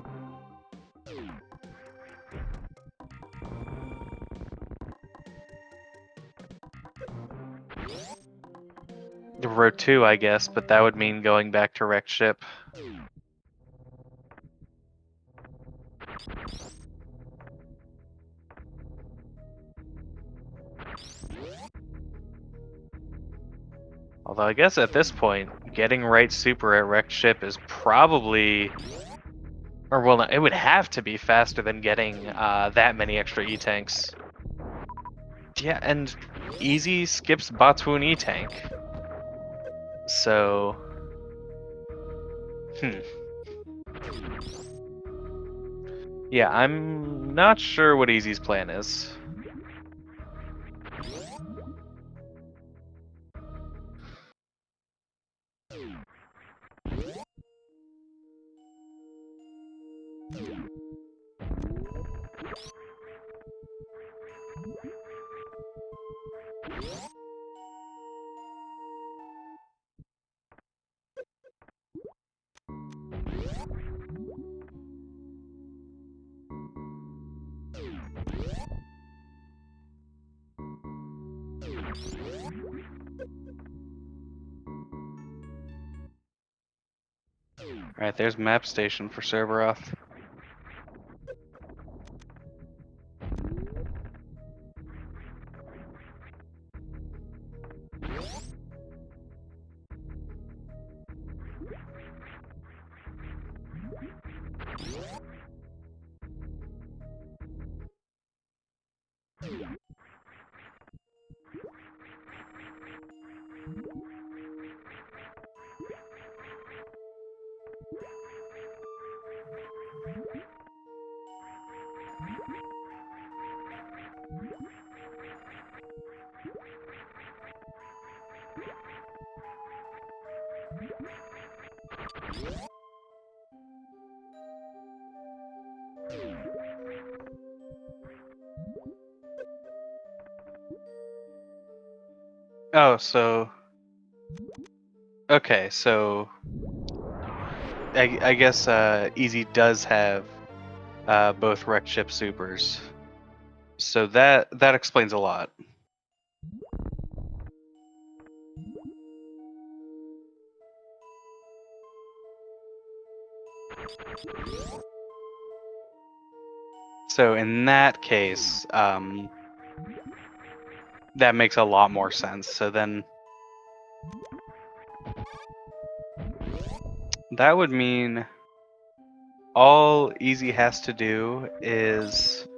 Row 2, I guess, but that would mean going back to wrecked ship. Although I guess at this point, getting right super at wrecked ship is probably, or well, it would have to be faster than getting that many extra E-tanks. Yeah, and Easy skips Batsuun E-tank. So, yeah, I'm not sure what Easy's plan is. Alright, there's map station for Serberoth. Oh, so... Okay, so... I guess Easy does have both wrecked ship supers. So that explains a lot. So in that case, that makes a lot more sense. So then that would mean all Easy has to do is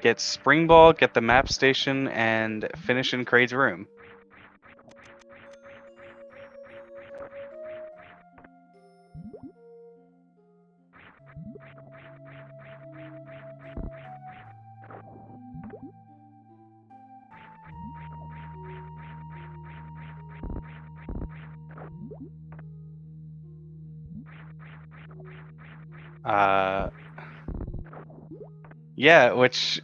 get Spring Ball, get the map station, and finish in Kraid's room. Yeah, which,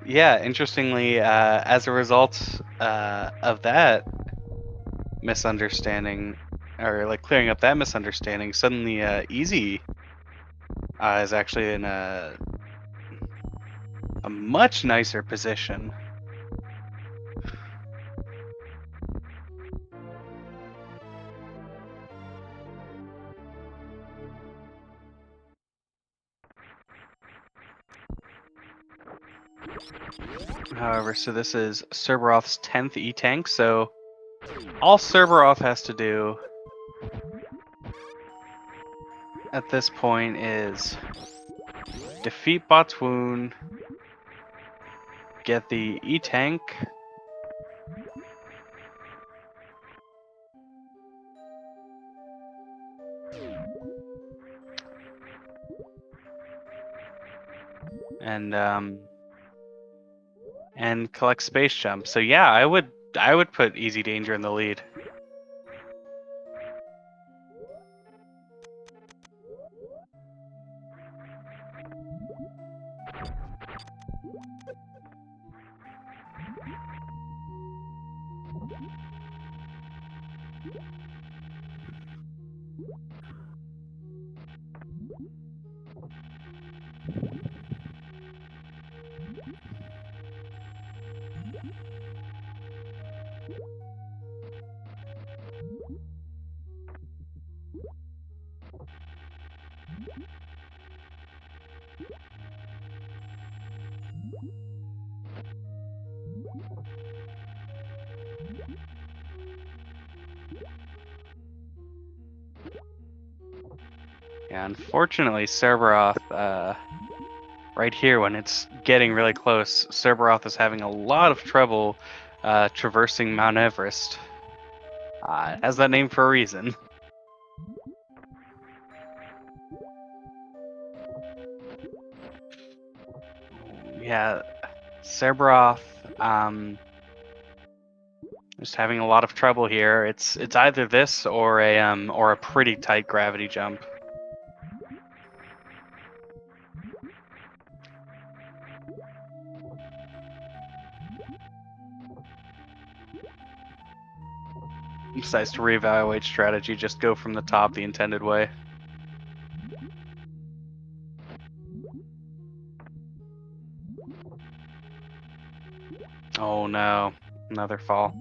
yeah, interestingly, as a result of that misunderstanding, or like clearing up that misunderstanding, suddenly Easy is actually in a much nicer position. However, so this is Serberoth's 10th E-Tank, so all Serberoth has to do at this point is defeat Botswoon, get the E-Tank, and collect space jump. So yeah, I would put EasyDanger in the lead. Yeah, unfortunately, Serberoth, right here when it's getting really close, Serberoth is having a lot of trouble traversing Mount Everest. It has that name for a reason. Yeah, Serberoth, just having a lot of trouble here. It's either this or a pretty tight gravity jump. Decides to reevaluate strategy, just go from the top the intended way. Oh no, another fall.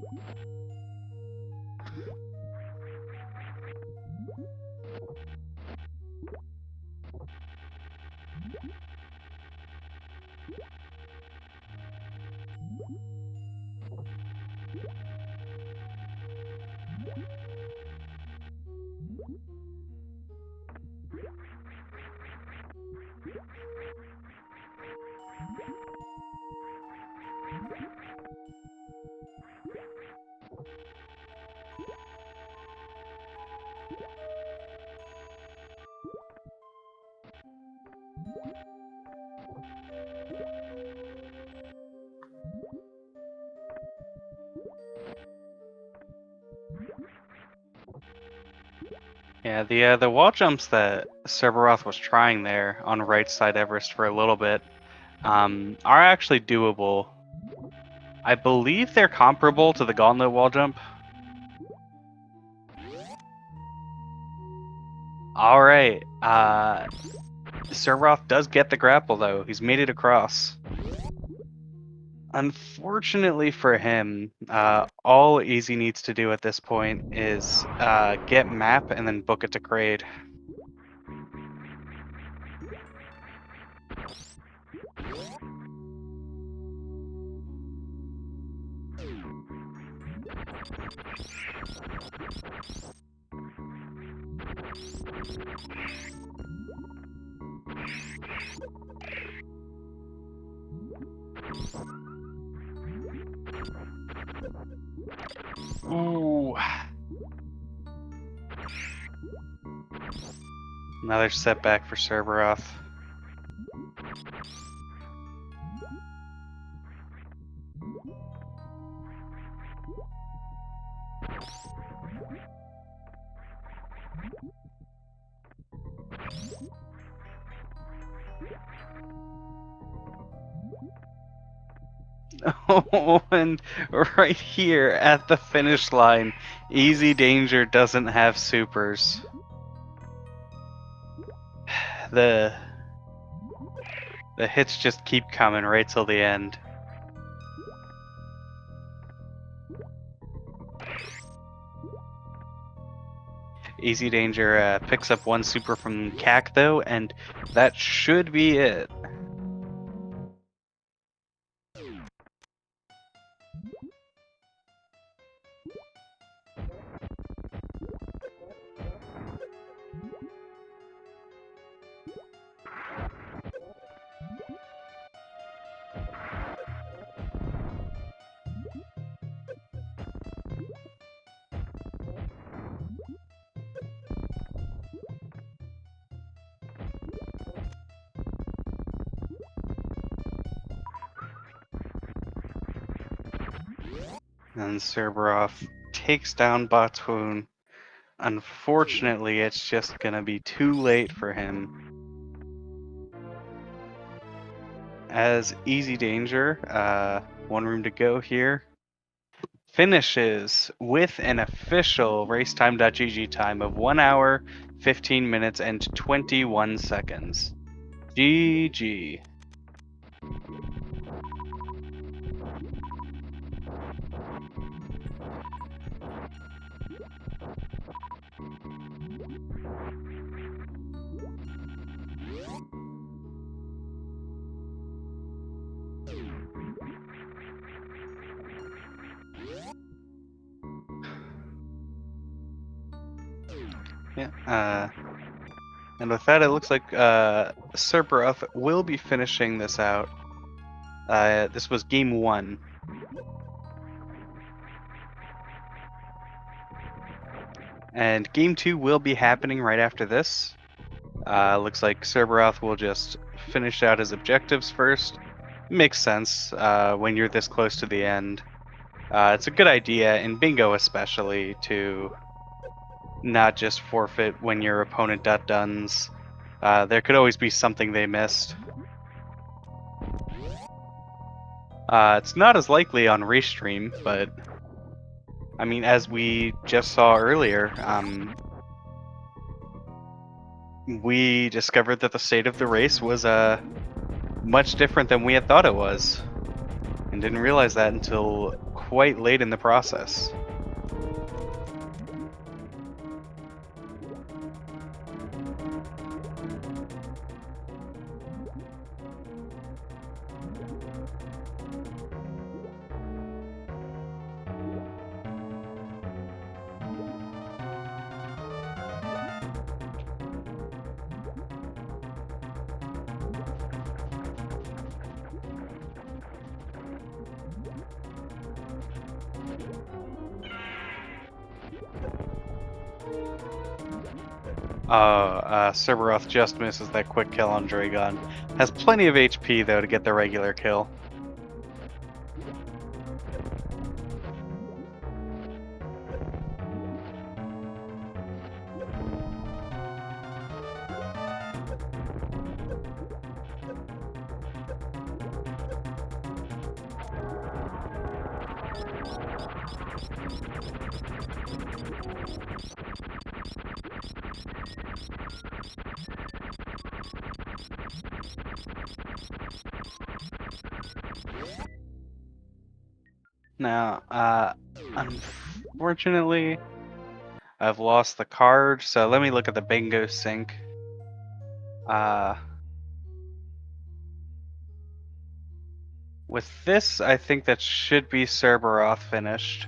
Yeah, the wall jumps that Serberoth was trying there on right side Everest for a little bit are actually doable. I believe they're comparable to the Gauntlet wall jump. All right, Serberoth does get the grapple though. He's made it across. Unfortunately for him, all Easy needs to do at this point is get map and then book it to Kraid. Ooh. Another setback for Serberoth. Oh, and right here at the finish line, EasyDanger doesn't have supers. The hits just keep coming right till the end. EasyDanger picks up one super from CAC though, and that should be it. And Serberoth takes down Batoon. Unfortunately, it's just gonna be too late for him. As EasyDanger, one room to go here, finishes with an official racetime.gg time of 1 hour, 15 minutes, and 21 seconds. GG. Yeah, and with that, it looks like Serberoth will be finishing this out. This was game 1. And game 2 will be happening right after this. Looks like Serberoth will just finish out his objectives first. Makes sense when you're this close to the end. It's a good idea, in bingo especially, to not just forfeit when your opponent duns. There could always be something they missed. It's not as likely on Restream, but I mean, as we just saw earlier, we discovered that the state of the race was much different than we had thought it was, and didn't realize that until quite late in the process. Cerberoth just misses that quick kill on Dragon. Has plenty of HP though to get the regular kill. Now, unfortunately, I've lost the card, so let me look at the bingo sync. With this, I think that should be Cerberoth finished.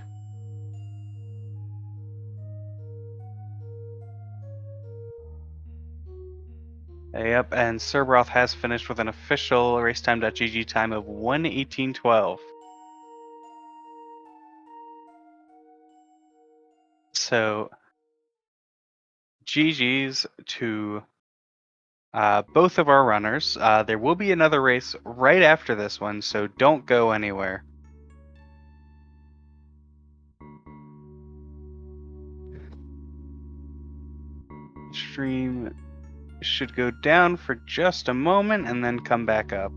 Yep, and Cerberoth has finished with an official racetime.gg time of 1:18:12. So, GG's to both of our runners. There will be another race right after this one, so don't go anywhere. Stream should go down for just a moment and then come back up.